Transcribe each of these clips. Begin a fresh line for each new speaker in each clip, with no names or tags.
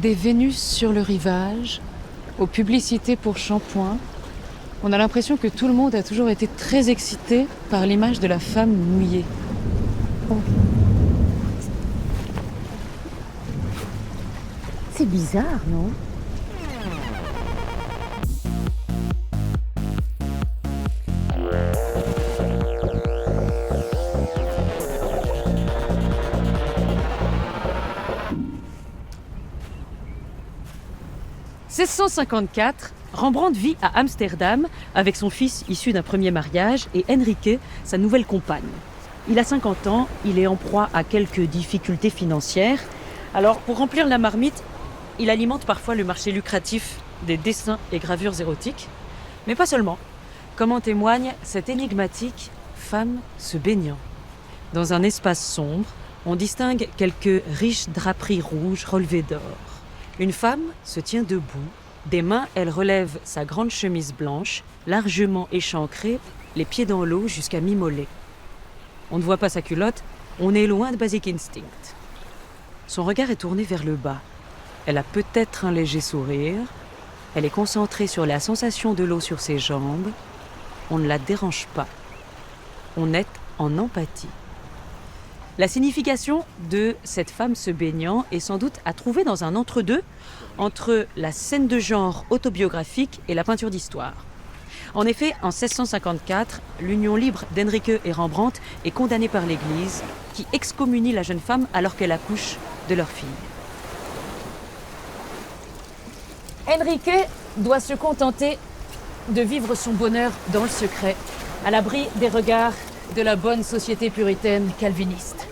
Des Vénus sur le rivage, aux publicités pour shampoing, on a l'impression que tout le monde a toujours été très excité par l'image de la femme mouillée.
C'est bizarre, non?
« 1654, Rembrandt vit à Amsterdam avec son fils issu d'un premier mariage et Henrike, sa nouvelle compagne. Il a 50 ans, il est en proie à quelques difficultés financières. Alors, pour remplir la marmite, il alimente parfois le marché lucratif des dessins et gravures érotiques. Mais pas seulement, comme en témoigne cette énigmatique femme se baignant. Dans un espace sombre, on distingue quelques riches draperies rouges relevées d'or. Une femme se tient debout. Des mains, elle relève sa grande chemise blanche, largement échancrée, les pieds dans l'eau jusqu'à mi-mollet. On ne voit pas sa culotte, on est loin de Basic Instinct. Son regard est tourné vers le bas. Elle a peut-être un léger sourire. Elle est concentrée sur la sensation de l'eau sur ses jambes. On ne la dérange pas. On est en empathie. La signification de cette femme se baignant est sans doute à trouver dans un entre-deux entre la scène de genre autobiographique et la peinture d'histoire. En effet, en 1654, l'union libre d'Henrike et Rembrandt est condamnée par l'Église qui excommunie la jeune femme alors qu'elle accouche de leur fille. Henrike doit se contenter de vivre son bonheur dans le secret, à l'abri des regards de la bonne société puritaine calviniste.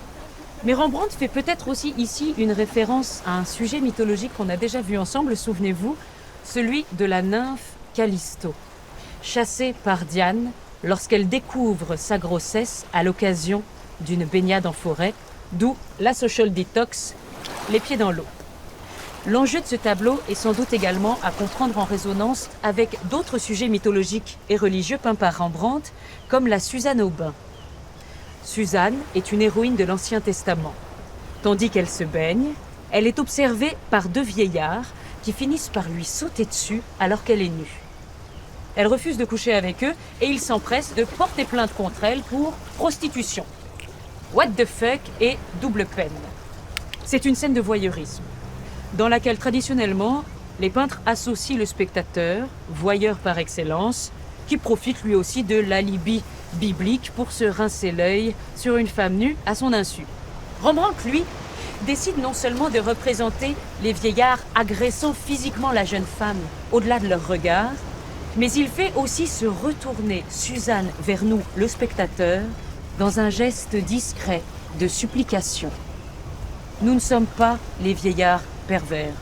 Mais Rembrandt fait peut-être aussi ici une référence à un sujet mythologique qu'on a déjà vu ensemble, souvenez-vous, celui de la nymphe Callisto, chassée par Diane lorsqu'elle découvre sa grossesse à l'occasion d'une baignade en forêt, d'où la social detox, les pieds dans l'eau. L'enjeu de ce tableau est sans doute également à comprendre en résonance avec d'autres sujets mythologiques et religieux peints par Rembrandt, comme la Suzanne au bain. Suzanne est une héroïne de l'Ancien Testament. Tandis qu'elle se baigne, elle est observée par deux vieillards qui finissent par lui sauter dessus alors qu'elle est nue. Elle refuse de coucher avec eux et ils s'empressent de porter plainte contre elle pour prostitution. What the fuck et double peine. C'est une scène de voyeurisme, dans laquelle traditionnellement, les peintres associent le spectateur, voyeur par excellence, qui profite lui aussi de l'alibi biblique pour se rincer l'œil sur une femme nue à son insu. Rembrandt, lui, décide non seulement de représenter les vieillards agressant physiquement la jeune femme au-delà de leur regard, mais il fait aussi se retourner Suzanne vers nous, le spectateur, dans un geste discret de supplication. Nous ne sommes pas les vieillards pervers.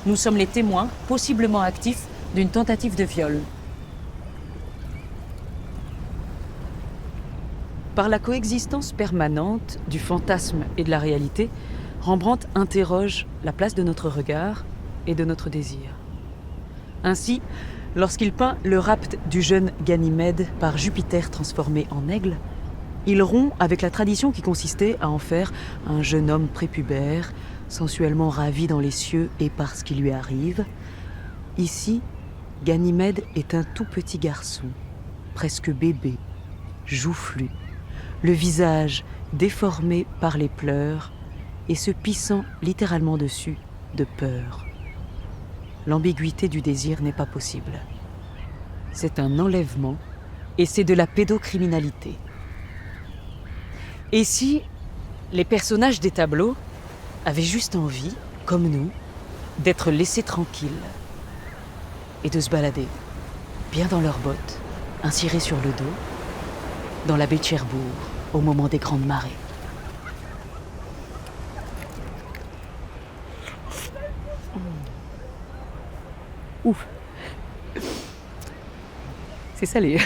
Nous sommes les témoins, possiblement actifs, d'une tentative de viol. Par la coexistence permanente du fantasme et de la réalité, Rembrandt interroge la place de notre regard et de notre désir. Ainsi, lorsqu'il peint le rapt du jeune Ganymède par Jupiter transformé en aigle, il rompt avec la tradition qui consistait à en faire un jeune homme prépubère, sensuellement ravi dans les cieux et par ce qui lui arrive. Ici, Ganymède est un tout petit garçon, presque bébé, joufflu, le visage déformé par les pleurs et se pissant littéralement dessus de peur. L'ambiguïté du désir n'est pas possible. C'est un enlèvement et c'est de la pédocriminalité. Et si les personnages des tableaux avaient juste envie, comme nous, d'être laissés tranquilles et de se balader, bien dans leurs bottes, incirées sur le dos, dans la baie de Cherbourg, au moment des grandes marées. Ouf. C'est salé.